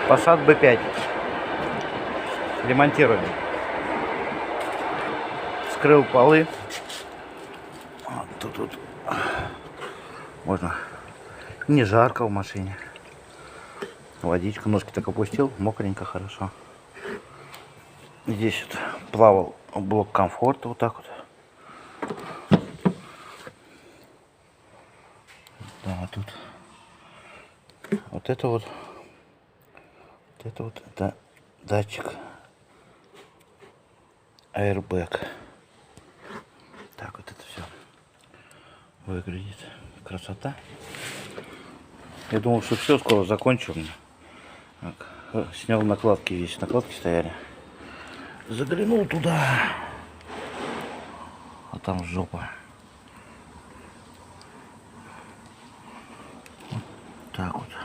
Passat B5. Ремонтируем. Скрыл полы. Вот тут можно. Не жарко в машине. Водичка, ножки так опустил, мокренько, хорошо. Здесь вот плавал блок комфорта, вот так вот. Да, тут вот это это датчик airbag. Так вот это все выглядит. Красота. Я думал, что все, скоро закончу. Так, снял накладки, здесь накладки стояли. Заглянул туда, а там жопа. Вот так вот.